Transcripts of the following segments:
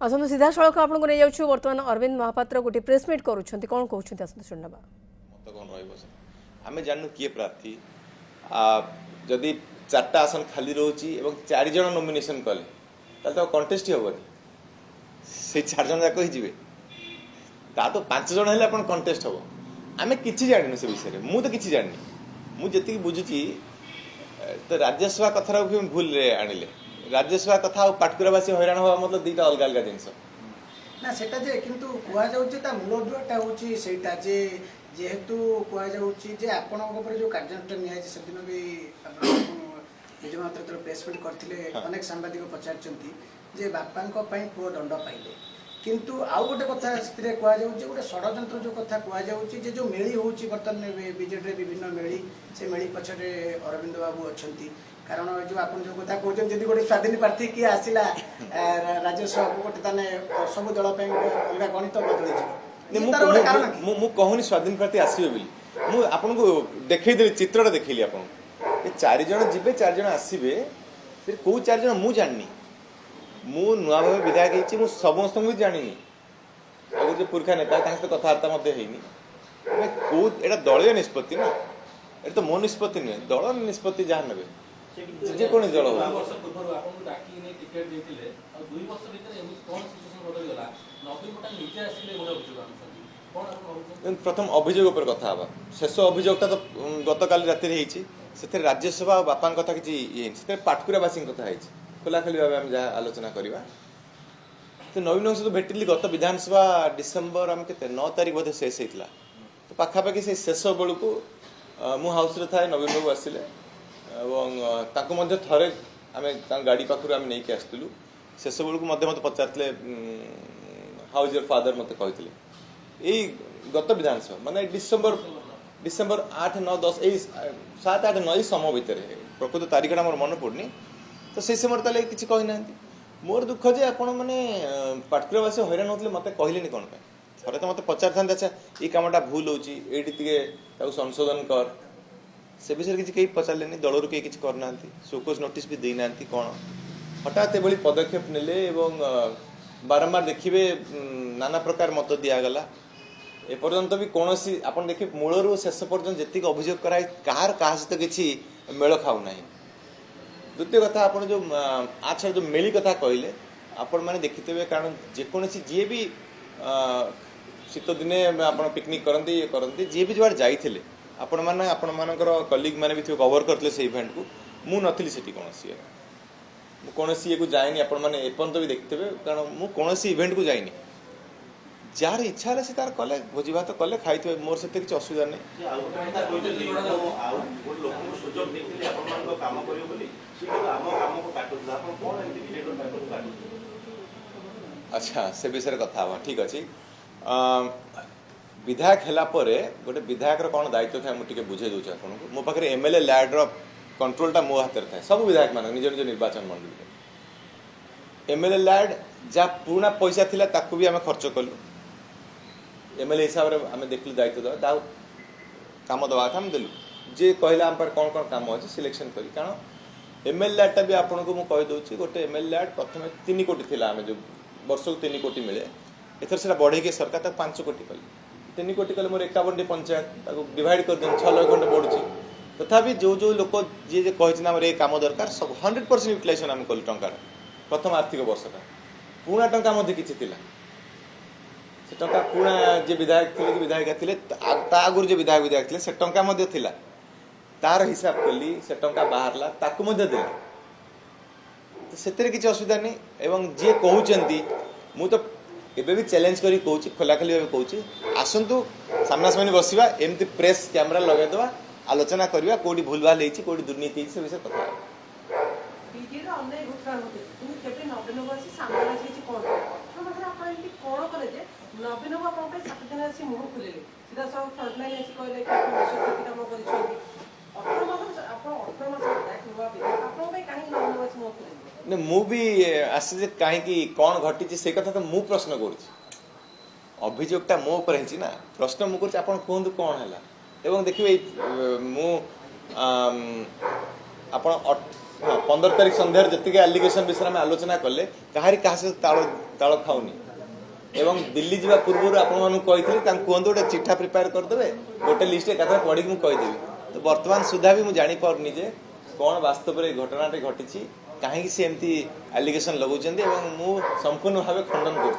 आसतु सीधा सड़क आपको नहीं जाऊँ बर्तमान अरविंद महापात्र गोटे प्रेसमिट करुँच कौन कहते आसतु शुणा मत कौन रमें जानू किए प्रार्थी जदि 4टा आसन खाली रोचे 4 जन नॉमिनेशन कले तो कंटेस्ट ही हेनी से 4 जन जाक ही ता तो 5 जन है कंटेस्ट हम आम कि जानू से विषय में मुझे किसी जानी मुझे बुझुची तो राज्यसभा कथा भी भूल आणिले राज्यसभा कथा और पाटकुरावासी हैरान हवा मतलब दुईटा अलग अलग जिनस ना सेटा जे किंतु कुआ जाउची ता मूलदुआटा होची सेटा जे जेहेतु कुआ जाउची जे आपनक ऊपर जो कार्यानुष्ठान निया जे सेदिन भी विजय मात्र प्रेस मीट करथिले अनेक सांबादिक पचारचंती जे बापांक पई पुओ दंड पाइले किंतु आउ गोटे कथा स्थिरे कुआ जाउची गोटे षडयंत्र जो कथा कुआ जाउची जे जो मेली होउची बर्तन बीजेडी विभिन्न मेली से मेली पछरे अरविंद बाबू अछंती कारण जो आपन जो कथा कहते जदि गोटे स्वाधीन प्रार्थी किए आसला राज्यसभा को गोटे ताने सब दल पे अलग गणित बदली मु कहूनी स्वाधीन प्रार्थी आसबे बोली मु आपन को देखै देली चित्रटा देखैली आपन ए 4 जन जिबे 4 जन आसीबे फिर को 4 जन मु जाननी मु नुआ भाव विधायक हेची मु समस्त भी जानिनी अगर जो पुरखा नेता तांस तो कथावार्ता मध्ये हेनी को एटा दलीय निष्पत्ति ना एटा तो मो निष्पत्ति नहीं दल निष्पत्ति जहाँ नेबे जे कोन जल हो 2 वर्ष पूर्व आपन डाकी ने टिकट देथिले और 2 वर्ष भीतर एमि कोन सिचुएशन बदल गला नवीन पटा नीचे आसिले बोला बुझो हम प्रथम अभियोग पर कथा हवा शेष अभियोगटा तो गतकाली राति हेची से राज्यसभा बापा कथा कि पाटकुरावासी कथा है खोलाखोली भाव आम जहाँ आलोचना करवा तो नवीन सहित भेटिली गत विधानसभा डिसेम्बर आम के 9 तारीख बोधे शेष होता तो पाखापाखि से शेष बेलू मु हाउस थाए नवीन बाबू आसिले थे आम गाड़ी पाखु आम नहीं आसलु शेष बेलू मत पचारे हाउ इज योर फादर मत कहते यही गत विधानसभा माने डिसेम्बर 8, 9, 10 7, 8, 9 समय भितर प्रकृत तारीखटा मोर मन पड़नी तो से समय ताले किसी कहना मोर दुख जे आपण मैंने पाटकुरावासी हैरान होते मत कहले कौन थे तो मत पचार था अच्छा ये कमटा भूल हो संशोधन कर से विषय किसी कहीं पचारे दलर कहीं किसी करना शोकस नोटिस भी देना कौन हठात ये पदक्षेप नेले बारंबार देखिए नाना प्रकार मत दिगला एपर्यंत भी कौन आप देखिए मूलर शेष पर्यटन जी अभियोग कराई कहार क्या सहित किसी मेल खाऊना द्वितीय कथा आप जो आछा जो मेली कथा कहले आपण मैंने देखिथे कारण जेकोसी जी भी शीत दिने आप पिकनिक करती ये करती जी भी जुआड़े जाइए आपण मैंने आपण मानकर कलिग मैंने भी कवर करते से इवेंट को मु नथली सेठी कौन ये को जाइनी आपण मैंने एपर्यंत भी देखिथे कारण मु कौन इवेंट को जाइनी जार इच्छा है से तार कले भोजी भात कले खाई मोर से किसी असुविधा नहीं अच्छा से विषय कथा हाँ ठीक अच्छे विधायक है गोटे विधायक कौन दायित्व था मुझे बुझे दूसरे आपको मो पाखे एमएलए लैड्र कंट्रोलटा मो हाथ में था सब विधायक मान निज निज निर्वाचन मंडल एमएलए लैड जहाँ पुराना पैसा थिला ताकू भी आम खर्च कलु एमएलए हिसाब से आम देखलु दायित्व दवा काम दवा आम देलु जे कहला आम पर कौन कौन काम अच्छे सिलेक्शन करी कारण एमएलए लैडटा भी आपन को मुझे गोटे एमएलए लैड प्रथम 3 कोटी थी आम जो वर्ष को 3 कोटी मिले एथर से बढ़े सरकार तक 5 कोटी कले 3 कोटी कले मोर 51 पंचायत डिवाइड कर दिन 6 लाख खंडे बढ़ुची तथापि जो जो लोक जी कही ये कम दरकार सब 100% यूटिलाइजेशन आम कलु टंकार प्रथम आर्थिक वर्षटा पुणा टंका किसी से टंका पुणा जे विधायक थे कि विधायिका थे आगुरी जो विधायक थे से टंका तार हिसाब कली से टंका बाहरला ताकू देला तो से किसी असुविधा नहीं एवं जी कहते मु तो एबे भी चैलेंज करी कहूँ खोलाखोली भाव कहूँ आसतु सामना सामने बसवा एमती प्रेस कैमेरा लगेदवा आलोचना करवा कौटी भूल भाल होती कौटी दुर्नीति से विषय कथा नवीन बाबू आप 7 दिन आसी मुह खोलिले सीधा सब फ्रंटलाइन आसी कहले कि आप विश्वकर्ती काम करिछथि 18 मास मु भी आसी कहीं कौन घटी से कथा तो मु प्रश्न कर अभियोगटा मो ऊपर ना प्रश्न मुझे आप कहतु कौन है एवं देखिए मु हाँ 15 तारिख सन्धार जी आलिगेसन विषय में आलोचना कले कहारी क्या ताल खाऊनी एवं दिल्ली जावा पूर्व आपको कहते कहतु गोटे चिठा प्रिपेयर करदे गोटे लिस्ट एक पढ़ी मुझे कहीदेवी तो बर्तमान सुधा भी मुझे जापारे जे कौन वास्तव में घटनाटे घटी कहीं से एमती आलिगेसन लगुंट मु संपूर्ण भाव खंडन कर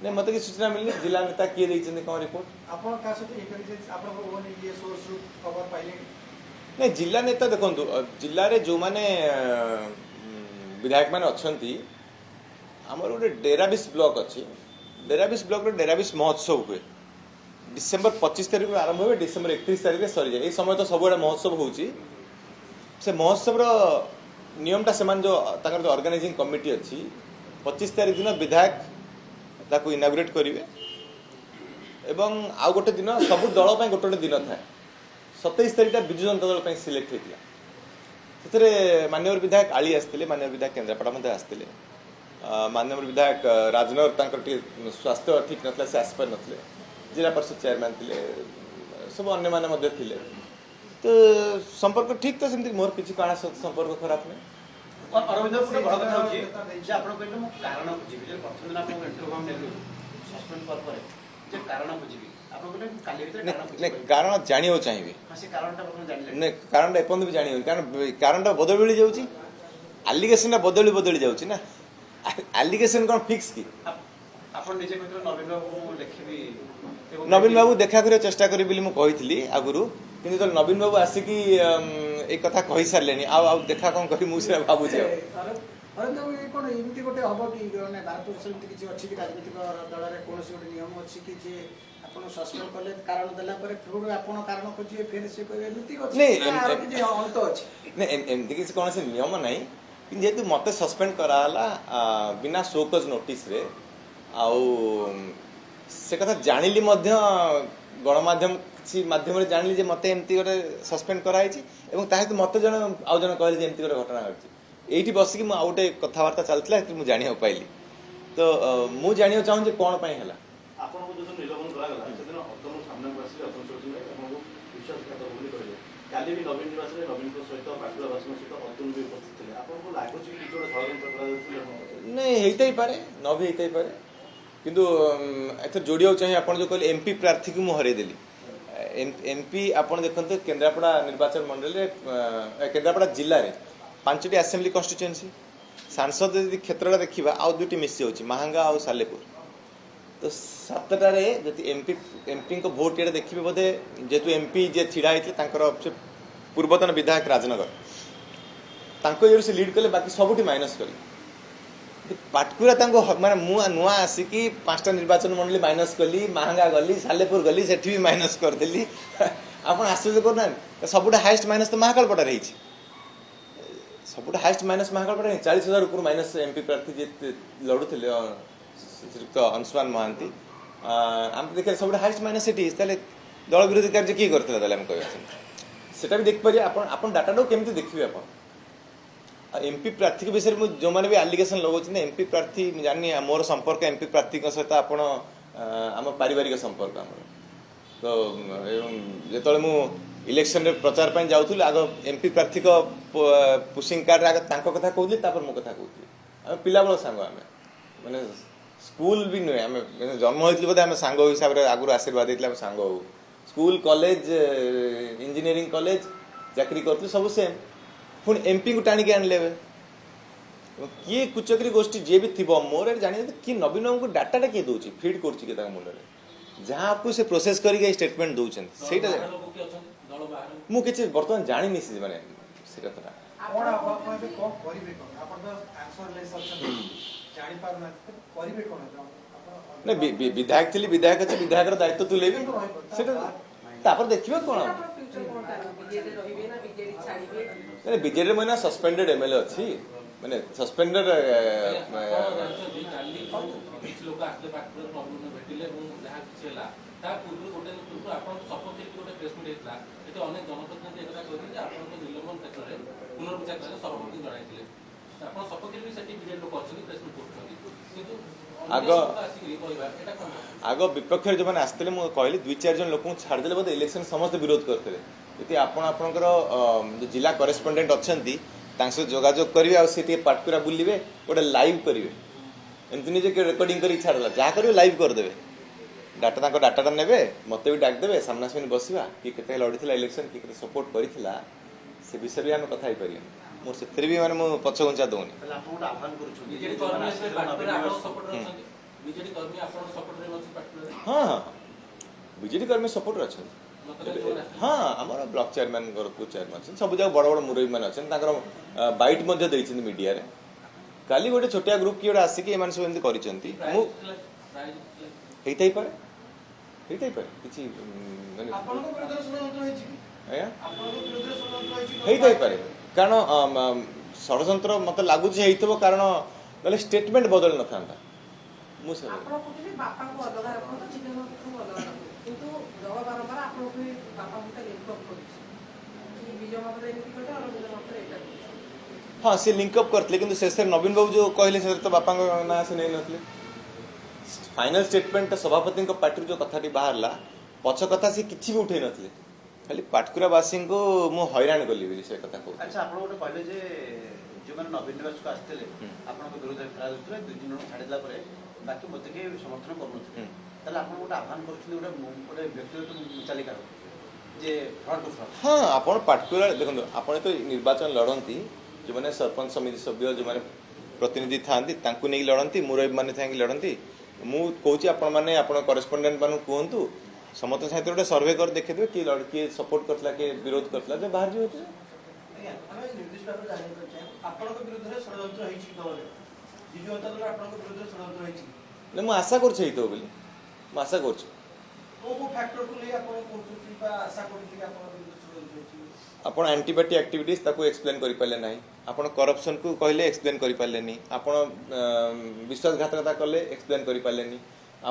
नहीं मत कि सूचना मिलनी जिला नेता किए कौन रिपोर्ट नहीं जिला नेता देखो जिले में जो मैंने विधायक मैंने अच्छा आमर गोटे डेराबिस ब्लॉक अच्छी डेराबिस ब्लॉक डेराबिस महोत्सव हुए डिसेम्बर 25 तारिख आरंभ हुए डिसेम्बर 31 तारिख सरी जाए समय तो सब महोत्सव होची से महोत्सव नियमटा से जो ऑर्गेनाइजिंग कमिटी अच्छी 25 तारिख दिन विधायक ताकू इनागुरेट करेंगे एवं आउ गोटे दिन सब दल गोटे गोटे दिन था 27 तारिख विजु जनता दल सिलेक्ट होता से माननीय विधायक आली आसते माननीय विधायक केन्द्रापड़ा आसते माननीय विधायक राजनगर स्वास्थ्य ठीक ना से आसपार नथिले जिला परिषद चेयरमैन थे सब अन्य माने थे तो संपर्क ठीक तो सेमती मोर किसी काना संपर्क खराब नहीं अरविंद गोटे बड़ कथा होची जे आपण कहले मु कारण बुझिबि जे प्रथम दिन आपण इंटरव्यू हम नेलु सस्पेंड पर परे जे कारण बुझिबि आपण कहले काली भीतर कारण बुझिबि कारण जानियो चाहिए से कारणटा प्रथम जानिले नहीं कारण एपन भी जानियो कारण बदली जाउची एलिगेशन बदली जाउची ना एलिगेशन कौन फिक्स की आपण निजे कहले नवीन बाबू लिखिबि नवीन बाबू देखा कर चेष्टा करी बोली मु कहितली आगुरु किंतु तो नवीन बाबू आसिकी एक कथा कहि सारलेनी आ देखा कौन करी मुझे भाबु जे अरविंद बाबू ये कोन एमती गोटे हबो कि माने भारत वर्ष एमती किछि अछि कि राजनीतिक दल रे कोनोसी गोटे नियम अछि कि जे आपण सस्पेंड करले कारण देला पर फिर आपण कारण खोजिए फिर से कोई एमती अछि नहीं कि अंत अछि नहीं एमती किछि कोनोसी नियम नहीं कि जेतु मते सस्पेंड कराला बिना शोकज नोटिस रे आउ से कथा जानिली मध्य गणमाध्यम किसी माध्यम रे जानिली जे मते एमती गोटे सस्पेंड कराई छि एवं ताहे तो मते जण आउ जण कहले जे एमती गोटे घटना घटछि एठी बसिकी मु आउटे कथावार्ता चलतला एति मु जानियो पाइली तो मु जानियो चाहूं जे कोन पई हला आपन को जो निलंबन करा गला सेदिन अतम सामने बसी अतम सोचि आपन को विश्वासघात बोली कहले काली भी नवीन निवास रे नवीन को सहित बाकुला वासना सहित अतुल भी उपस्थित थे आपन को लागो छि कि जोड़ा षडयंत्र करा जाउछि नहीं हेतै पारे न भी हेतै पारे किंतु एथर जोड़िया चाहिए आपन जो कहले एमपी प्रार्थी को मु हरे देली एमपी आपन देखंते केन्द्रापड़ा निर्वाचन मंडल रे केन्द्रापड़ा जिल्ला रे 5टी असेंबली कॉन्स्टिट्यूएंसी सांसद यदि क्षेत्रटा देखिबा आ दुटी मिस जाउची महांगा आ सालेपुर तो 7टा रे जति एमपी को वोट एडे देखिबे बोधे जेतु एमपी जे छिडा आइतले तांकर पूर्वतन विधायक राजनगर तांको एरु से लीड कले बाकी सबुटी माइनस करी पाटकुरा माने मु नुआ आसिकी 5टा निर्वाचन मंडली माइनस कली महांगा गली सालेपुर गली सेठी भी माइनस कर देली आपण आश्चर्य करना सबुटा हाईएस्ट माइनस तो महाकालपटा रही सबुटा हाईएस्ट माइनस महाकालपटा 40,000 ऊपर माइनस एमपी प्रार्थी जे लड़ुथिले श्रीयुक्त अंशुमान महांती आम देखिए सबुटा हाईएस्ट माइनस सेठी ताले दल विरोधी कार्य की करथिला ताले हम कहबा सेटा भी देख पारिए आपण डाटा केमती देखिबे आपण एमपी प्रार्थी के विषय में जो मैंने भी आलिगेसन लगौन एमपी प्रार्थी जानी मोर संपर्क एमपी प्रार्थी सहित आपण आम पारिवारिक संपर्क आम तो जो मु इलेक्शन रे प्रचार पर जाऊँ आग एमपी प्रार्थी को पुशिंग कार्ड आगे कथा कहूली मो कथा कहूली आम पिला बेल सांग आम मैंने स्कूल भी नुहे आम जन्म होती बोधे आम सांग हिसाब से आगुरी आशीर्वाद देते सांग हो स्कूल कॉलेज इंजीनियरिंग कॉलेज चाकरी करते सब सेम पुणी एमपी को टाणी आनले किए कुचक्री गोष्ठी जी भी थी मोर जानी कि नवीन बाबू को डाटा किए दौर फिड कर मुंडे जहाँ आपको से प्रोसेस करके स्टेटमेंट दौरान से मुझे बर्तमान जानी से माने विधायक थी विधायक अच्छे विधायक दायित्व तुलेबी देखिए कौन बीजेडी में सस्पेंडेड एमएलए अच्छी माने सस्पेंडेड ଆପଣ ସପକ୍ଷରେ ବି ସେଠି ବିଜେଡି ଲୋକ ଅଛନ୍ତି ପ୍ରେସମିଟ୍ କରୁଛନ୍ତି କିନ୍ତୁ ଆଗ- ଅନ୍ୟ ଲୋକ ଆସିକି କହିବା ଏଟା କଣ? ଆଗ ବିପକ୍ଷରେ ଯେଉଁମାନେ ଆସିଥିଲେ ମୁଁ କହିଲି 2-4 ଜଣ ଲୋକଙ୍କୁ ଛାଡ଼ିଦେଲେ ବୋଧେ ଇଲେକ୍ସନ ସମସ୍ତେ ବିରୋଧ କରିଥିଲେ। ଯଦି ଆପଣ ଆପଣଙ୍କର ଜିଲ୍ଲା କରେସ୍ପଣ୍ଡେଣ୍ଟ ଅଛନ୍ତି ତାଙ୍କ ସହିତ ଯୋଗାଯୋଗ କରିବେ ଆଉ ସେ ଟିକେ ପାଟକୁରା ବୁଲିବେ ଗୋଟେ ଲାଇଭ୍ କରିବେ। ଏମିତି ନିଜେ ରେକର୍ଡିଂ କରିକି ଛାଡ଼ିଦେଲା ଯାହା କରିବେ ଲାଇଭ୍ କରିଦେବେ। ତାଙ୍କ ଡାଟାଟା ନେବେ ମୋତେ ବି ଡାକିଦେବେ ସାମ୍ନାସାମ୍ନି ବସିବା କିଏ କେତେ ଲଢ଼ିଥିଲା ଇଲେକ୍ସନ କିଏ କେତେ ସପୋର୍ଟ କରିଥିଲା ସେ ବିଷୟରେ ବି ଆମେ କଥା ହେଇପାରିବା। ମୁଁ ସେଥିରେ ବି ମାନେ ମୁଁ ପଛଘୁଞ୍ଚା ଦେଉନି। ତାହେଲେ ଆପଣ ଗୋଟେ ଆହ୍ୱାନ କରୁଛନ୍ତି ବିଜେଡି କର୍ମୀ ଆସିଲେ ପାଟକୁରା ଆପଣଙ୍କ ସପୋର୍ଟରେ ଅଛନ୍ତି? ବିଜେଡି କର୍ମୀ ଆପଣଙ୍କ ସପୋର୍ଟରେ ଅଛନ୍ତି ପାଟକୁରାରେ? ହଁ ହଁ ବିଜେଡି କର୍ମୀ ସପୋର୍ଟରେ ଅଛନ୍ତି। ମତେ କାହିଁ ଯୋଉମାନେ ଆସିଲେ? ହଁ ଆମର ବ୍ଲକ ଚେୟାରମ୍ୟାନଙ୍କର ଚେୟାରମ୍ୟାନ ଅଛନ୍ତି ସବୁ ଯାକ ବଡ଼ ବଡ଼ ମୁରବୀ ମାନେ ଅଛନ୍ତି ତାଙ୍କର ବାଇଟ୍ ମଧ୍ୟ ଦେଇଛନ୍ତି ମିଡ଼ିଆରେ। କାଲି ଗୋଟେ ଛୋଟିଆ ଗ୍ରୁପ କିଏ ଗୋଟେ ଆସିକି ଏମାନେ ସବୁ ଏମିତି କରିଛନ୍ତି ମୁଁ ହେଇଥାଇପାରେ କିଛି ମାନେ ଆପଣଙ୍କ ବିରୁଦ୍ଧରେ ଷଡ଼ଯନ୍ତ୍ର ହେଇଛି କି? ଆଜ୍ଞା ଆପଣଙ୍କ ବିରୁଦ୍ଧରେ ଷଡ଼ଯନ୍ତ୍ର ହେଇଛି କି? ହେଇଥାଇପାରେ କାରଣ ଷଡ଼ଯନ୍ତ୍ର ମୋତେ ଲାଗୁଛି ହେଇଥିବ କାରଣ ନହେଲେ ଷ୍ଟେଟମେଣ୍ଟ ବଦଳି ନଥାନ୍ତା। ମୁଁ ଆପଣ କହୁଥିଲେ ବାପାଙ୍କୁ ଅଲଗା ରଖନ୍ତୁ ବିଜୟ ମହାପାତ୍ରଙ୍କୁ ଅଲଗା ରଖନ୍ତୁ କିନ୍ତୁ ଜଗ ବାରମ୍ବାର ଆପଣଙ୍କୁ ବି ବାପାଙ୍କୁ ଲିଙ୍କ ଅପ୍ କରୁଛି ବିଜୟ ମହାପାତ୍ର ଏମିତି କହିଲେ ଅରବିନ୍ଦ ମହାପାତ୍ର ଏଇଟା କହୁଛି। ହଁ ସେ ଲିଙ୍କ ଅପ୍ କରିଥିଲେ କିନ୍ତୁ ଶେଷରେ ନବୀନ ବାବୁ ଯେଉଁ କହିଲେ ସେଥିରେ ତ ବାପାଙ୍କ ନାଁ ସେ ନେଇନଥିଲେ। ଫାଇନାଲ ଷ୍ଟେଟମେଣ୍ଟ ସଭାପତିଙ୍କ ପାଟିରୁ ଯେଉଁ କଥାଟି ବାହାରିଲା ପଛ କଥା ସେ କିଛି ବି ଉଠେଇ ନଥିଲେ ଖାଲି ପାଟକୁରାବାସୀଙ୍କୁ ମୁଁ ହଇରାଣ କଲି ବୋଲି ସେ କଥା କହୁଥିଲେ। ଆଚ୍ଛା ଆପଣ ଗୋଟେ କହିଲେ ଯେ ଯେଉଁମାନେ ନବୀନ ନିବାସକୁ ଆସିଥିଲେ ଆପଣଙ୍କ ବିରୁଦ୍ଧରେ ଫେରାଦ ହେଉଥିଲେ 2 ଜଣଙ୍କୁ ଛାଡ଼ିଦେଲା ପରେ ବାକି ମୋତେ କେହି ସମର୍ଥନ କରୁନଥିଲେ। ତାହେଲେ ଆପଣ ଗୋଟେ ଆହ୍ୱାନ କରୁଛନ୍ତି ଗୋଟେ ବ୍ୟକ୍ତିଗତ ଚାଲିକାର ଯେ ଫ୍ରଣ୍ଟ ଟୁ ଫ୍ରଣ୍ଟ। ହଁ ଆପଣ ପାଟକୁରା ଦେଖନ୍ତୁ ଆପଣ ତ ନିର୍ବାଚନ ଲଢ଼ନ୍ତି ଯେଉଁମାନେ ସରପଞ୍ଚ ସମିତି ସଭ୍ୟ ଯେଉଁମାନେ ପ୍ରତିନିଧି ଥାଆନ୍ତି ତାଙ୍କୁ ନେଇକି ଲଢ଼ନ୍ତି ମୁରବୀମାନେ ଥାଇକି ଲଢ଼ନ୍ତି। ମୁଁ କହୁଛି ଆପଣମାନେ ଆପଣ କରେସ୍ପଣ୍ଡେଣ୍ଟ ମାନଙ୍କୁ କୁହନ୍ତୁ ସମସ୍ତ ସାହିତ୍ୟରେ ଗୋଟେ ସର୍ଭେ କରି ଦେଖିଦେବେ କିଏ ସପୋର୍ଟ କରିଥିଲା କିଏ ବିରୋଧ କରିଥିଲା ଯେ ବାହାରି ଯିବ। ଆଜ୍ଞା ଆମେ ନିର୍ଦ୍ଦିଷ୍ଟ ଭାବରେ ଜାଣିବାକୁ ଚାହେଁ ଆପଣଙ୍କ ବିରୁଦ୍ଧରେ ଷଡ଼ଯନ୍ତ୍ର ହେଇଛି କି ଦଳରେ ବିଜୁ ଜନତା ଦଳ ଆପଣଙ୍କ ବିରୁଦ୍ଧରେ ଷଡ଼ଯନ୍ତ୍ର ହେଇଛି କି? ନା ମୁଁ ଆଶା କରୁଛି ହେଇଥିବ ବୋଲି ମୁଁ ଆଶା କରୁଛି। କୋଉ ଫ୍ୟାକ୍ଟରକୁ ନେଇ ଆପଣ କହୁଛନ୍ତି ବା ଆଶା କରୁଛନ୍ତି କି ଆପଣଙ୍କ ବିରୁଦ୍ଧରେ ଷଡ଼ଯନ୍ତ୍ର ହେଇଛି? ଆପଣ ଆଣ୍ଟିପାର୍ଟି ଆକ୍ଟିଭିଟିଜ୍ ତାକୁ ଏକ୍ସପ୍ଲେନ୍ କରିପାରିଲେ ନାହିଁ ଆପଣ କରପ୍ସନକୁ କହିଲେ ଏକ୍ସପ୍ଲେନ୍ କରିପାରିଲେନି ଆପଣ ବିଶ୍ୱାସଘାତକତା କଲେ ଏକ୍ସପ୍ଲେନ୍ କରିପାରିଲେନି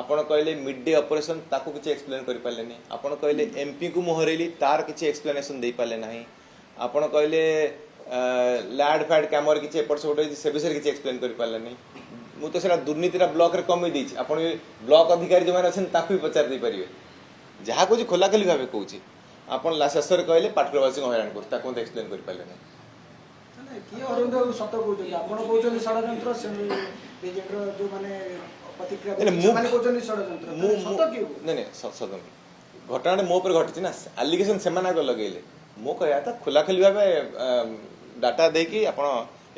ଆପଣ କହିଲେ ମିଡ୍ ଡେ ଅପରେସନ୍ ତାକୁ କିଛି ଏକ୍ସପ୍ଲେନ୍ କରିପାରିଲେନି ଆପଣ କହିଲେ ଏମ୍ପିକୁ ମୁଁ ହରେଇଲି ତାର କିଛି ଏକ୍ସପ୍ଲେନେସନ୍ ଦେଇପାରିଲେ ନାହିଁ ଆପଣ କହିଲେ ଲ୍ୟାଡ୍ ଫ୍ୟାଡ୍ କାମରେ କିଛି ଏପଟ ସେପଟ ହେଇଛି ସେ ବିଷୟରେ କିଛି ଏକ୍ସପ୍ଲେନ୍ କରିପାରିଲେନି। ମୁଁ ତ ସେଟା ଦୁର୍ନୀତିଟା ବ୍ଲକରେ କମେଇ ଦେଇଛି ଆପଣ ବି ବ୍ଲକ ଅଧିକାରୀ ଯେଉଁମାନେ ଅଛନ୍ତି ତାକୁ ବି ପଚାରି ଦେଇପାରିବେ ଯାହା କହୁଛି ଖୋଲାଖୋଲି ଭାବେ କହୁଛି। ଆପଣ ଶେଷରେ କହିଲେ ପାଟକୁରାବାସୀଙ୍କୁ ହଇରାଣ କରୁଛି ତାକୁ ମୋତେ ଏକ୍ସପ୍ଲେନ୍ କରିପାରିଲେ ନାହିଁ। କିଏ ଅରବିନ୍ଦ ବାବୁ ସତ କହୁଛନ୍ତି ଆପଣ କହୁଛନ୍ତି ଷଡ଼ଯନ୍ତ୍ର ବିଜେଡିର ଯେଉଁମାନେ ପ୍ରତିକ୍ରିୟା କରୁଛନ୍ତି, ସେମାନେ କହୁଛନ୍ତି ଷଡ଼ଯନ୍ତ୍ର ସତ କିଏ? ନାଇଁ ସତ ଘଟଣାଟା ମୋ ଉପରେ ଘଟିଛି ନା ଆଲିଗେସନ ସେମାନେ ଆଗ ଲଗେଇଲେ ମୁଁ କହିବା କଥା ଖୋଲାଖୋଲି ଭାବେ ଡାଟା ଦେଇକି ଆପଣ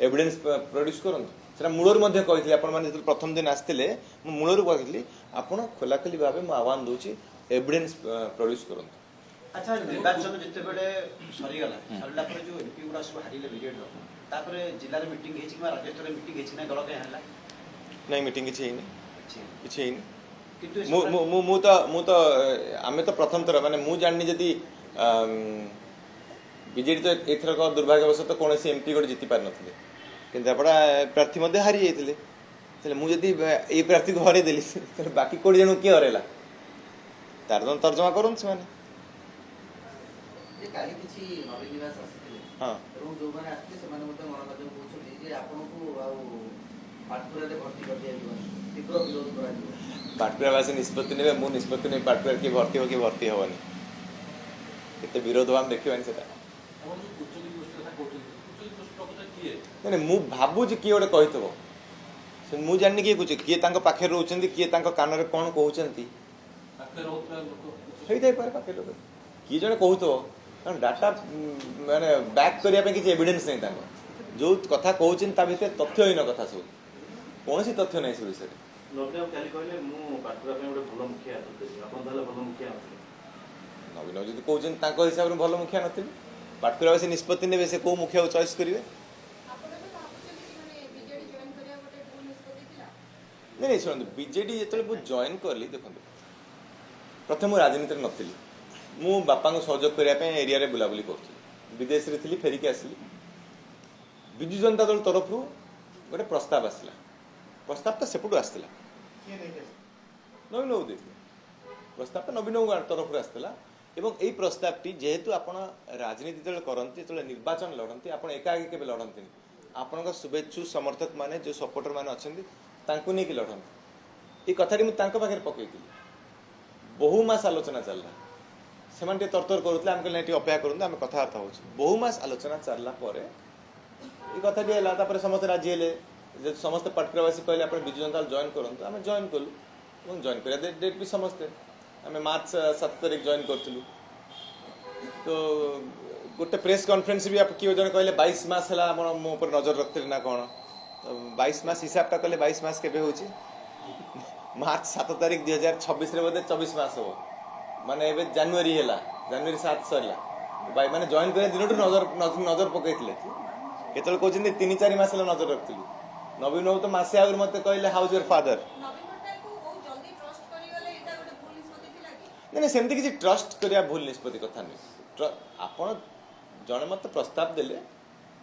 ଏଭିଡେନ୍ସ ପ୍ରଡ୍ୟୁସ୍ କରନ୍ତୁ। ସେଟା ମୂଳରୁ ମଧ୍ୟ କହିଥିଲି ଆପଣମାନେ ଯେତେବେଳେ ପ୍ରଥମ ଦିନ ଆସିଥିଲେ ମୁଁ ମୂଳରୁ କହିଥିଲି ଆପଣ ଖୋଲାଖୋଲି ଭାବେ ମୁଁ ଆହ୍ୱାନ ଦେଉଛି ଏଭିଡେନ୍ସ ପ୍ରଡ୍ୟୁସ୍ କରନ୍ତୁ। ଆଚ୍ଛା ନିର୍ବାଚନ ଯେତେବେଳେ ସରିଗଲା ସରିଲା ପରେ ଯେଉଁ ଏମ୍ପି ଗୁଡ଼ା ସବୁ ହାରିଲେ ବିଜେଡ଼ିର ତାପରେ ଜିଲ୍ଲାରେ ମିଟିଂ ହେଇଛି କିମ୍ବା ରାଜ୍ୟ ସ୍ତରରେ ମିଟିଂ ହେଇଛି ନା ଦଳ କାହିଁ ହାରିଲା? ନାଇଁ ମିଟିଂ କିଛି ହେଇନି କିଛି ହେଇନି। କିନ୍ତୁ ମୁଁ ତ ଆମେ ତ ପ୍ରଥମ ଥର ମାନେ ମୁଁ ଜାଣିନି ଯଦି ବିଜେଡି ତ ଏଥରକ ଦୁର୍ଭାଗ୍ୟବଶତଃ କୌଣସି ଏମ୍ପି ଗୋଟେ ଜିତି ପାରିନଥିଲେ କେନ୍ଦ୍ରାପଡ଼ା ପ୍ରାର୍ଥୀ ମଧ୍ୟ ହାରି ଯାଇଥିଲେ ତାହେଲେ ମୁଁ ଯଦି ଏଇ ପ୍ରାର୍ଥୀକୁ ହରେଇ ଦେଲି ତାହେଲେ ବାକି 20 ଜଣଙ୍କୁ କିଏ ହରେଇଲା ତାର ତର୍ଜମା କରନ୍ତୁ ସେମାନେ। କାଲି କିଛି ନବୀନ ନିବାସ ଆସିଥିଲେ ଏବଂ ଯୋଉମାନେ ଆସିଥିଲେ ସେମାନେ ମଧ୍ୟ ଗଣମାଧ୍ୟମ କହୁଛନ୍ତି ଯେ ଆପଣଙ୍କୁ ଆଉ ପାଟକୁରାରେ ଭର୍ତ୍ତି କରିଦିଆଯିବ ତୀବ୍ର ବିରୋଧ କରାଯିବ। ପାଟକୁରାବାସୀ ନିଷ୍ପତ୍ତି ନେବେ ମୁଁ ନିଷ୍ପତ୍ତି ନେବି ପାଟକୁରା କିଏ ଭର୍ତ୍ତି ହେବ କିଏ ଭର୍ତ୍ତି ହେବନି କେତେ ବିରୋଧ ହବ ଆମେ ଦେଖିବାନି ସେଟା। ଆପଣ ଯୋଉ ଉଚ୍ଚଗିରି ଗୋଷ୍ଠୀ କଥା କହୁଛନ୍ତି ଉଚ୍ଚଗିରି ଗୋଷ୍ଠୀ ପ୍ରକୃତରେ କିଏ? ନାଇଁ ମୁଁ ଭାବୁଛି କିଏ ଗୋଟେ କହିଥିବ ମୁଁ ଜାଣିନି କିଏ କହୁଛି କିଏ ତାଙ୍କ ପାଖରେ ରହୁଛନ୍ତି କିଏ ତାଙ୍କ କାନରେ କ'ଣ କହୁଛନ୍ତି ପାଖରେ ରହୁଥିବା ଲୋକ ହେଇଥାଇପାରେ ପାଖରେ ଲୋକ କିଏ ଜଣେ କହୁଥିବ କାରଣ ଡାଟା ମାନେ ବ୍ୟାକ୍ କରିବା ପାଇଁ କିଛି ଏଭିଡେନ୍ସ ନାହିଁ ତାଙ୍କ ଯୋଉ କଥା କହୁଛନ୍ତି ତା ଭିତରେ ତଥ୍ୟହୀନ କଥା ସବୁ କୌଣସି ତଥ୍ୟ ନାହିଁ ସେ ବିଷୟରେ। ନବୀନ ବାବୁ କାଲି କହିଲେ ମୁଁ ପାଟକୁରା ପାଇଁ ଗୋଟେ ଭଲ ମୁଖିଆ କରିଦେବି ଆପଣ ତାହେଲେ ଭଲ ମୁଖିଆ ନଥିଲେ। ନବୀନ ଯଦି କହୁଛନ୍ତି ତାଙ୍କ ହିସାବରେ ଭଲ ମୁଖିଆ ନଥିବେ ପାଟକୁରାବାସୀ ନିଷ୍ପତ୍ତି ନେବେ ସେ କୋଉ ମୁଖିଆକୁ ଚଏସ୍ କରିବେ। ନାଇଁ ଶୁଣନ୍ତୁ ବିଜେଡି ଯେତେବେଳେ ମୁଁ ଜଏନ୍ କଲି ଦେଖନ୍ତୁ ପ୍ରଥମେ ମୁଁ ରାଜନୀତିରେ ନଥିଲି ମୁଁ ବାପାଙ୍କୁ ସହଯୋଗ କରିବା ପାଇଁ ଏରିଆରେ ବୁଲାବୁଲି କରୁଥିଲି ବିଦେଶରେ ଥିଲି ଫେରିକି ଆସିଲି ବିଜୁ ଜନତା ଦଳ ତରଫରୁ ଗୋଟେ ପ୍ରସ୍ତାବ ଆସିଲା ପ୍ରସ୍ତାବଟା ସେପଟୁ ଆସିଥିଲା ନବୀନ ବାବୁ ଦେଇଥିଲେ ପ୍ରସ୍ତାବଟା ନବୀନ ବାବୁ ତରଫରୁ ଆସିଥିଲା ଏବଂ ଏଇ ପ୍ରସ୍ତାବଟି ଯେହେତୁ ଆପଣ ରାଜନୀତି ଯେତେବେଳେ କରନ୍ତି ଯେତେବେଳେ ନିର୍ବାଚନ ଲଢ଼ନ୍ତି ଆପଣ ଏକାକି କେବେ ଲଢ଼ନ୍ତିନି ଆପଣଙ୍କ शुभेच्छु समर्थक माने जो सपोर्टर माने अछंती तांको नहीं कि लड़न ये कथाटी मुझे तांको पाखे पकईली बहु मास आलोचना चलला से तरतर करुले आम कहले अपेक्षा करूँ आम कथबार्ता हो बहु मास आलोचना चलला ये कथाटी है समस्त राजी हेले समस्त पाटकुरावासी कहले आप विजु जनता जॉइन करूँ आम जॉइन कलु जॉइन कर डेट भी समस्ते आम मार्च 7 तारिख जॉइन करूँ तो गोटे प्रेस कॉन्फ्रेंस भी आप किए जन कहले 22 मास है मो ऊपर नजर रखते ना कौन तो 22 मास हिसाबटा कले 22 मास केबे होची मार्च 7 तारिख 2026 रे बोधे 24 मास हो माने एबे जनवरी हैला जनवरी 7 सरला भाई माने जॉइन करे दिन नजर नजर पकईले केतल कहते 3-4 मास है नजर रखती नवीन बाबू तो मासे आगे मत कहले हाउज योर फादर नहीं सेमती किसी ट्रस्ट करिया भूल निष्पत्ति कथा नहीं आपण जड़े मत प्रस्ताव देले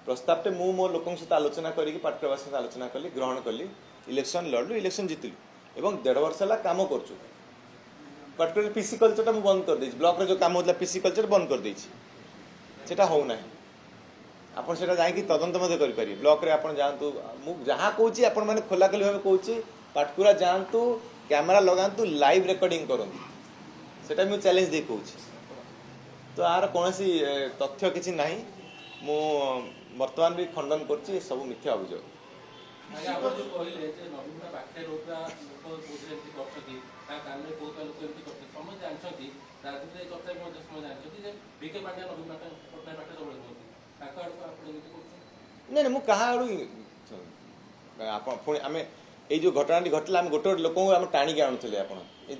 प्रस्ताव टे मु मो लोकों सहित आलोचना करी पाटकुरावासी सहित आलोचना कली ग्रहण कली इलेक्शन लड़लु इलेक्शन जितलु एवं 1.5 वर्ष है काम करचु पाटकुरा पीसी कल्चर टा बंद कर देछि ब्लॉक रे जो काम होतला पीसी कल्चर बंद कर देछि सेटा हो नाही आपण सेटा जाई कि तदंत मते करि पारि ब्लॉक रे आपण जानतु मु जहां कहूची आपण माने खोला खोली भाबे कहूची पाटकुरा जानतु कैमरा लगांतु लाइव रिकॉर्डिंग करंतु सेटा मु चैलेंज दे कहूची तो आर कौन सी तथ्य किसी ना मु वर्तमान भी खंडन कर सब मिथ्या अभियोग नहीं मु कहा आम ये जो घटना घटला आम गोटे लोक टाणी आणुले आप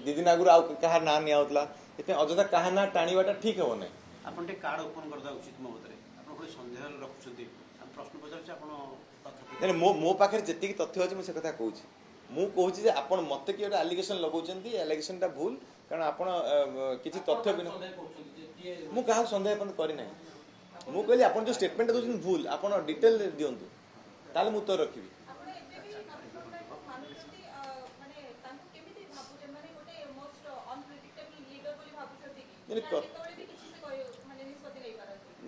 दी दिन आगुरी आहा ना नियाला अଯଥା काहा ना टाणीवाटा ठीक हे ना आपण टे कार्ड ओपन करदा उचित मो मतरे आपण कोइ संदेह रखुछथि हम प्रश्न पचारछि आपण तथ्य नहीं मो पाखे जेतिक तथ्य अछि मु से कथा कहूछि मु कहूछि जे आपण मते कि एटा एलिगेशन लगाउछन्ती एलिगेशन टा भूल कारण आपण किछि तथ्य बिना मु काहा संदेह अपन करि नै मु कहली आपण जो स्टेटमेंट दोछन भूल आपण डिटेल दियंतु ताले मु तो रखिबी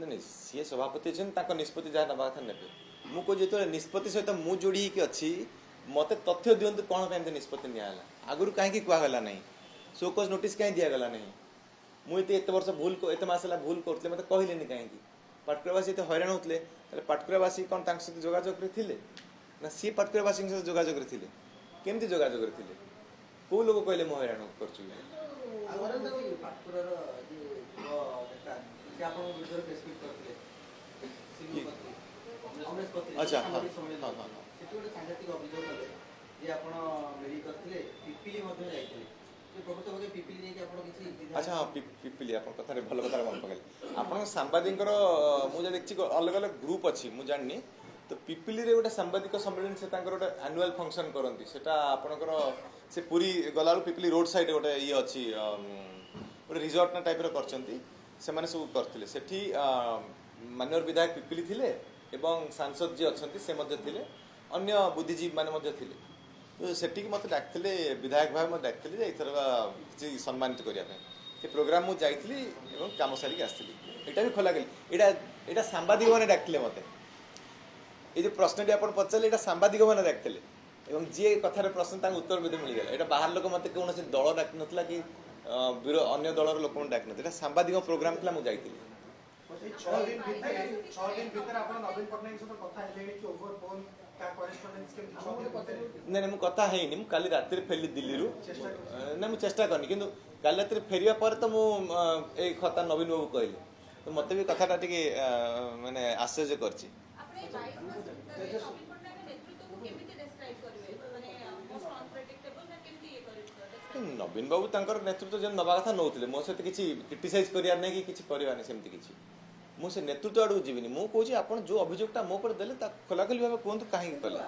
नहीं सी सभापति अच्छे निष्पत्ति जहाँ ना कथा ने मुझे जो निष्पत्ति सहित मु जोड़ी अच्छी मत तथ्य दिंतु कौन कहीं निष्पत्ति निला आगुरी कहीं कहगला ना शोकज नोटिस कहीं दिगला ना मुझे एत वर्ष भूल एत मस भूल करते मत कहले कहीं पाटकुरावासी तो हैरान होते पाटकुरावासी कौन सहित जोगाजोग थे ना सी पाटकुरावासी सहित जोगाजोग थे केमती जोगाजोग थे कौ लोग कहले मुझे हैरान कर अच्छा अच्छा हाँ पिपिली आप कथा भल कथा मन पकड़े आप सांबादिक मुझे देखी अलग अलग ग्रुप अच्छी मुझे जानी तो पिपिली रे गोटे सांबादिक सम्मेलन से गोटे एनुअल फंक्शन करती सेटा आपणकर से पूरी गला पिपिली रोड साइड गोटे ये अच्छी गोटे रिजॉर्ट ना टाइप करछंती से माने सब करथिले सेठी माननीय विधायक पिपिली थिले एवं सांसद जी अच्छंती से मध्य थिले अन्य बुद्धिजीवी माने मध्य थिले तो सेठी मते डाकथिले विधायक भाई मते डाकथिले जे इथर किछि सम्मानित करिया पे से प्रोग्राम मु जाइथिली एवं काम सारी के आस्थिली एटा भी खोला गेल एटा सांबादिक माने डाकथिले मते ए जो प्रश्नटी आपण पचले एटा सांबादिक माने डाकथिले एवं जे कथार प्रश्न तांग उत्तर भी मिल गला एटा बाहर लोक मते कोन से दल डाक नथला कि अन्य दलर लोक डाक नथला सांबादिक प्रोग्राम थला मु जाइथिली 6 दिन भीतर आपण नवीन पटनायक सहित कथा हेलेनी कि ओवर फोन का करेस्पोंडेंस के 6 दिन भीतर नहीं मु कथा हेनी मु काली रात्रि फेली दिल्ली रु ना मु चेष्टा करनी किंतु काली रात्रि फेरिया पर तो मु ए खता नवीन बाबू कहले तो मते भी कथाटा टिके माने आश्चर्य करछि आपने 22 मास नवीन पटनायक नेतृत्व को केमिति डिस्क्राइब करबे माने मोस्ट अनप्रेडिक्टेबल ना केमिति ये करिबो नवीन बाबू तांकर नेतृत्व जे नबा कथा नउथिले मो सहित किछि क्रिटिसाइज करियार नै कि किछि करिवा नै सेमति किछि मु से नेतृत्व आड़ जीविनी मु कहूँ आप जो अभियोगटा मो पर देले खोलाखोली भाव कहतु कहीं कले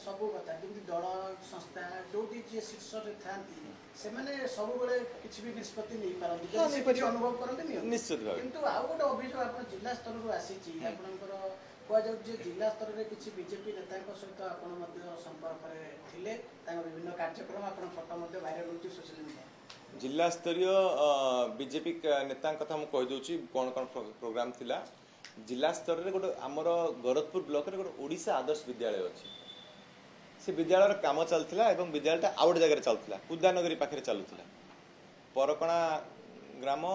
सब कथा दल संस्था जो शीर्ष था सब भी निष्पत्ति नहीं पारती अनुभव करते निश्चित भाव किंतु आउ गोटे अभियोग आप जिला स्तर रू आसी आपंकर कह जिला स्तर में किसी बीजेपी नेता सहित आप संपर्क थे विभिन्न कार्यक्रम आप फोटो भाइराल होती सोशल मीडिया जिला स्तरीय बीजेपी नेता कथा मुझे कहीदे कौन कौन प्रोग्राम थिला जिला स्तर में गोटे आमर गोरखपुर ब्लॉक रे गोटे ओडिशा आदर्श विद्यालय अच्छी से विद्यालय काम चलता और विद्यालय आउ गोटे जगह चलता उद्यानगरी पाखे चलुला परकणा ग्राम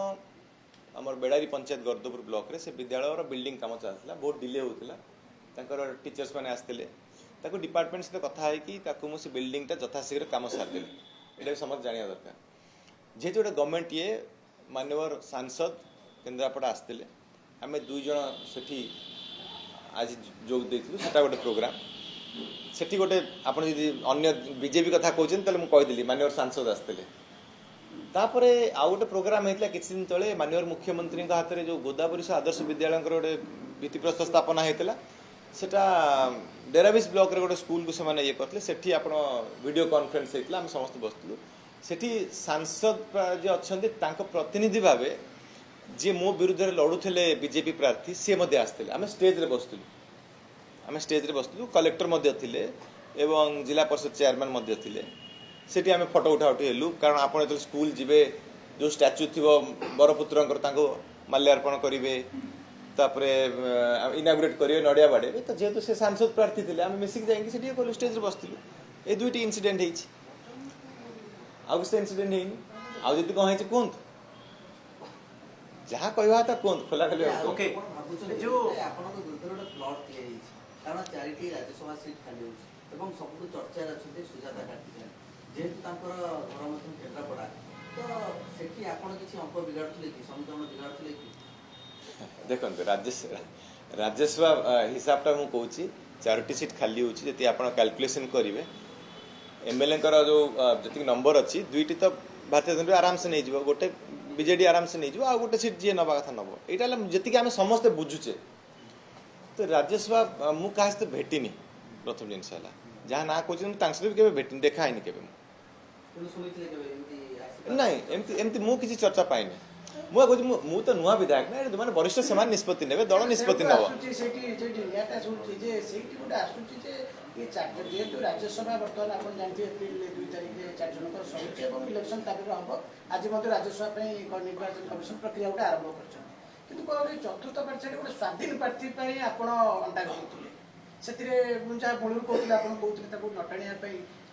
आमर बेड़ारी पंचायत गर्दपुर ब्लॉक रे से विद्यालय बिल्डिंग काम चलता बहुत डिले होता टीचर्स मैंने आसते डिपार्टमेंट सहित कथा है मुझे बिल्डिंगटा यथाशीघ्र काम सारिदेली यहाँ समस्त जाना दरकार जेहेतु गोटे गवर्नमेंट ये मानवर सांसद केन्द्रापड़ा आसते आम दुई जन से आज जोग देलु से गोटे प्रोग्राम सेठी गोटे आपड़ जी अन्य बीजेपी कथा कहते मुझे मानवर सांसद आसते तापर आउ गोटे प्रोग्राम होता किसी दिन तले मानवर मुख्यमंत्री हाथ में जो गोदावरी आदर्श विद्यालय गोटे भित्तिप्रस्तर स्थापना होता सेटा डेराबिस ब्लॉक रे गोटे स्कूल को से ये करते सेठी आप वीडियो कॉन्फ्रेंस होता आम समस्त बसलु सेठी सांसद जे अच्छा प्रतिनिधि भाव जी मो विरुद्ध लड़ुले बीजेपी प्रार्थी सी आसते आम स्टेज रे बसलु कलेक्टर थे एवं जिला परिषद चेयरमैन थे सेठी आम फोटो उठा उठी हेलु कारण आपड़ जो स्कूल जीवे जो स्टाच्यू थी बरपुत्र माल्यार्पण करेंगे तापर इनागुरेट करेंगे नड़िया बाड़े तो जेहेतु से सांसद प्रार्थी थे आम मिसिक जाइए कलु स्टेज बसलु ये दुईटी इनसीडेंट होती आउ किसी इनसीडेंट है आउ जी कौन है कहतु जहाँ कहवा था कहतु खोला खाली ओके जो आपनको दुर्धर गोटे प्लॉट दिया कारण चारिटी राज्यसभा सीट खाली होची एवं सबको चर्चा अच्छे सुजाता कार्तिकेयन जेहेतु तांकर घर मध्य केन्द्रापड़ा तो सेठी आपण किसी अंक बिगाड़ुले कि समीकरण बिगाड़ुले कि देखो राज्यसभा हिसाबटा मुझे कहूँ 4टी सीट खाली होची जति आपण कैलकुलेशन करेंगे एमएलए जो जी नंबर अच्छी 2टी तो भारतीय जनता आराम से नहीं जीव गोटे बीजेडी आराम से नहीं जीव आ गोटे सीट जी नवा कथा नब यहाँ जी आम समस्ते बुझुचे तो राज्यसभा मु क्या सहित भेटिनी प्रथम जिनस है जहाँ ना कहते सहित भी भेटिनी देखाईनी के नहीं एमती मु किसी चर्चा पाइनी मु तो नुआ विधायक ना जो मैंने वरिष्ठ से निष्पत्ति ने दल निष्पत्ति नब जेहेतु राज्यसभा बर्तमान आप जानते एप्रिल 2 तारिख 4 जनकर सरुचे और इलेक्शन तारीख हम आज निर्वाचन कमिशन प्रक्रिया गोटे आरंभ कर चतुर्थ पार्टी गोटे स्वाधीन प्रार्थी आप अंटा गलुले से जहाँ मूल कहते आप कहते नटाणिया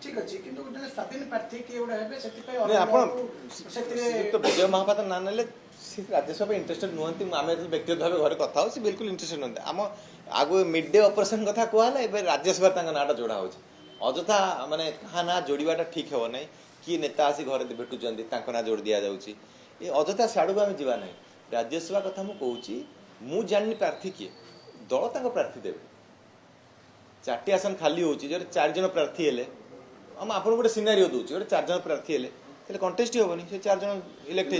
ठीक अच्छे कि स्वाधीन प्रार्थी किए गोटे तो विजय महापात्र ना ना राज्यसभा इंटरेस्टेड नुहति आम व्यक्तिगत भाव घर कथा हो बिल्कुल इंटरेस्टेड नुहति आम आगु मिड डे ऑपरेशन कथा कहला ए राज्यसभा नाटा जोड़ा हो अजथा माने कहा ना जोड़ाटा ठीक हे ना किए नेता आसी घर भेटुंट ना जोड़ दि जाऊँगी ये अजथा सियाड़ को आम जावा ना राज्यसभा कथा मुझे मु जानी प्रार्थी किए दल तक प्रार्थी देवे 4टी आसन खाली हो 4 जन प्रार्थी हेले हम आपको गोटे सिनारियो दूसरी गोटे 4 जन प्रार्थी हेले कंटेस्ट ही हेनी से 4 जन इलेक्ट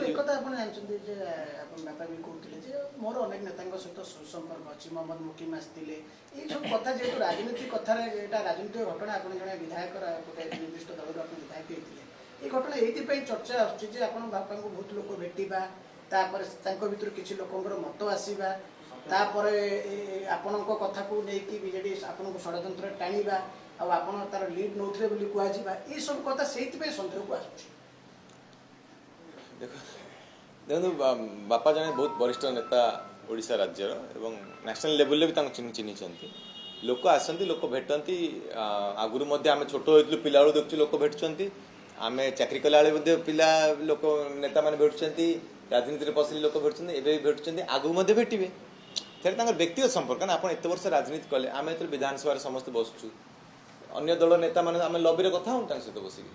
मोर अनेक नेता सहित सुसंपर्क अच्छी मोहम्मद मुकीम आसते ये सब कथा जेहतु राजनीतिक कथार राजनीतिक घटना आप जन विधायक गोटे निर्दिष्ट दल विधायक होते ये घटना ये चर्चा आसपा को बहुत लोग भेटा भर किसी लोकर मत आसवा आपण कथा को लेकिन बीजेडी आपन को षड्यंत्र टाणीबा आप तार लीड नौथे कहवा ये सब कथा से सन्देह को आस देखो बापा जने बहुत वरिष्ठ नेता ओडिशा राज्यर एवं नेशनल लेवल भी चिन्हिंट लोक आसती लोक भेटती आगुरी आम छोट होती पिला देखु लोक भेटुंट आम चाकरी कला पिला लोक नेता मैंने भेटुंट राजनीति पसले लोक भेटुंट एवं भेटुंट आगू भेटे से व्यक्तिगत संपर्क ना आप एत वर्ष राजनीति कले आम ये विधानसभा समस्त बसुँ अन्य दल नेता मैंने आम लबी कथा हूँ सहित बसिक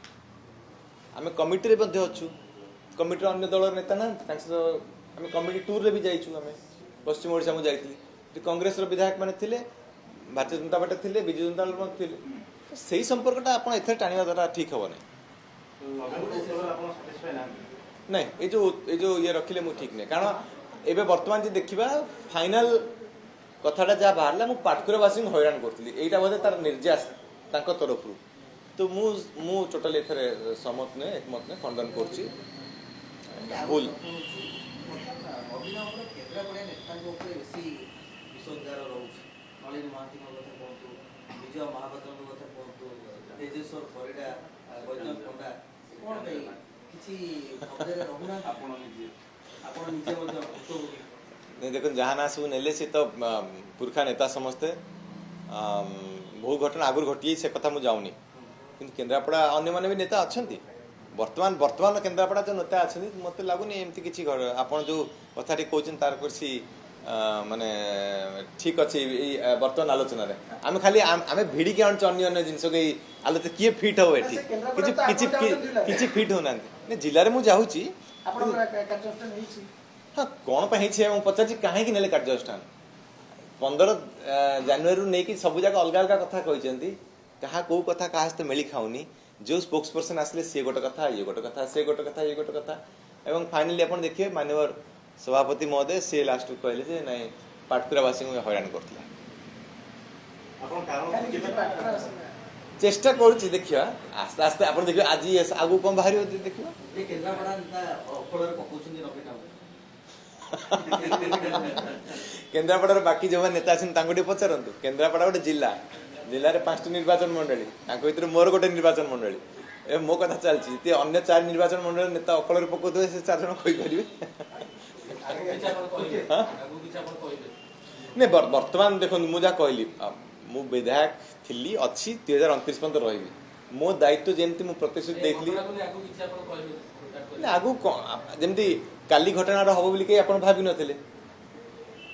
आम कमिटी अच्छु कमिटी अन्य दल नेता ना आम कमिटी टूर रे भी जाइए आम पश्चिम ओडिशा में जाइए कांग्रेस विधायक मैंने थे भारतीय जनता पार्टी थे विजु जनता दल थे से संपर्कटा आप टाणा द्वारा ठीक हे ना ये जो ये रखिले मुझे ठीक नहीं कारण एवं बर्तमान जी देखा फाइनाल कथाटा जहाँ बाहर मुझे पाटकुरावासी हईराण करी यहाँ बोधे तार निर्यास तरफ तो मु टोटाली सहमत नुहे एकमत नुहे खंडन कर भूल विजय महापात्र कथा कहतु तेजेश्वर परिडा वैजन पंडा कौन किसी देखो जहाँ ना सब नेले से तो पुरखा नेता समस्ते बहु घटना आगुरी घटी से कथा मुझे जाऊनी कि केन्द्रापड़ा अन्य मैंने भी नेता अच्छा वर्तमान वर्तमान केन्द्रापड़ा जो नेता अच्छा मत लगुनि एमती किसी आपड़ जो कथा कहते तार किसी माने ठीक अच्छे वर्तमान आलोचन आम खाली आम भिड़ी आनु अन्य अन्य जिन आलोचना किए फिट हम ये फिट होना जिले में जाऊँगी हाँ कौन पचार कहीं नेले कार्यानुष्ठान 15 जनवरी नहीं कि सब जगह अलग अलग कथा कहते क्या कौ कथा क्या सहित मेली खाऊनी जो स्पोक्स पर्सन आसले सी गोटे कथा ये गोटे कथा से गोटे कथा ये गोटे कथा एवं फाइनाली आप देखिए माननीय सभापति महोदय सी लास्ट कहले ना पाटकुरावासी को हैरान करता चेष्टा करुच्ची देखिए आस्ते आस्ते आप देखिए आज आगू कौन बाहर देखिए ये केन्द्रापड़ा नेता अफଳରେ ପକଉଛନ୍ତି ନବୀନ ବାବୁ। केन्द्रापड़ार बाकी जो नेता अच्छे पचारतु केन्द्रापड़ा गोटे जिला जिले 5टी निर्वाचन मंडली भर मोर गोटे निर्वाचन मंडली ए मो कथा चलती अन्य 4 निर्वाचन मंडल नेता अकल पकाउे से 4 जन कहीपर नहीं बर्तमान देखो मुझे कहली मु विधायक थी अच्छी 2029 पर्यंत रही मो दायित्व जमी प्रतिश्रुति देती आगु जमी काली घटना हम बोली आप भाव नी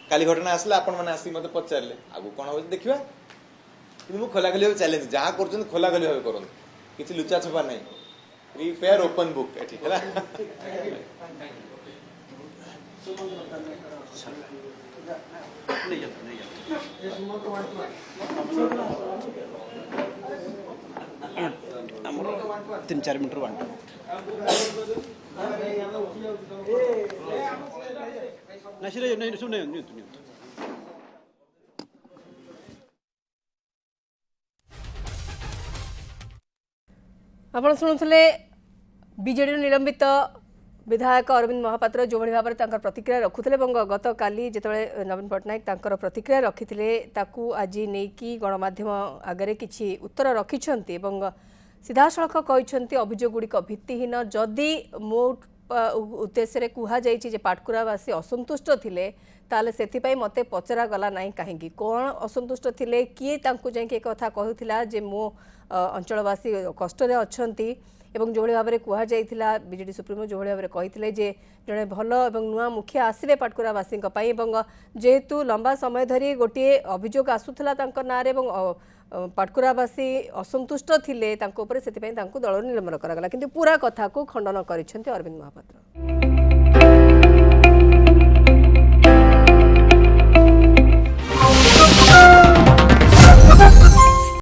काली घटना आसला आपण मैंने आसिक मत पचारे आगु कौन हो देखा कि खोलाखोली भाव चैलेंज जहाँ कर खोलाखोली भाव करूँ किसी लुचा छपा नहीं फ्री फेयर ओपन बुक ये तीन चार मीटर बांट नहीं सुने आपण शुणुले बीजेडी निलंबित विधायक अरविंद महापात्र जो भाव में प्रतिक्रिया रखुले गत काली जिते नवीन पट्टनायक तांकर प्रतिक्रिया रखिते ताकू आज नहीं गणमाध्यम आगे किसी उत्तर रखिंट सीधासख कहते अभियोग गुड़िक भित्तिहीन जदि मो उद्देश्य कहुई पाटकुरावासी असंतुष्ट थिले ताले से मते पचरा गला नहीं कहीं कौन असंतुष्ट थिले किए जाकि एक कथा कहूला जे मो अंचलवासी कष्ट अच्छी एवं जो भाव में कहुला बीजेडी सुप्रीमो जो भाव में कहते जड़े भल और नुआ मुखिया आसवे पाटकुरावासी जेहेतु लंबा समय धरी गोटे अभियोग आसूला ना पाटकुरावासी असंतुष्ट थिले दल निलंबन करागला किंतु पूरा कथा को खंडन कर अरविंद महापात्र।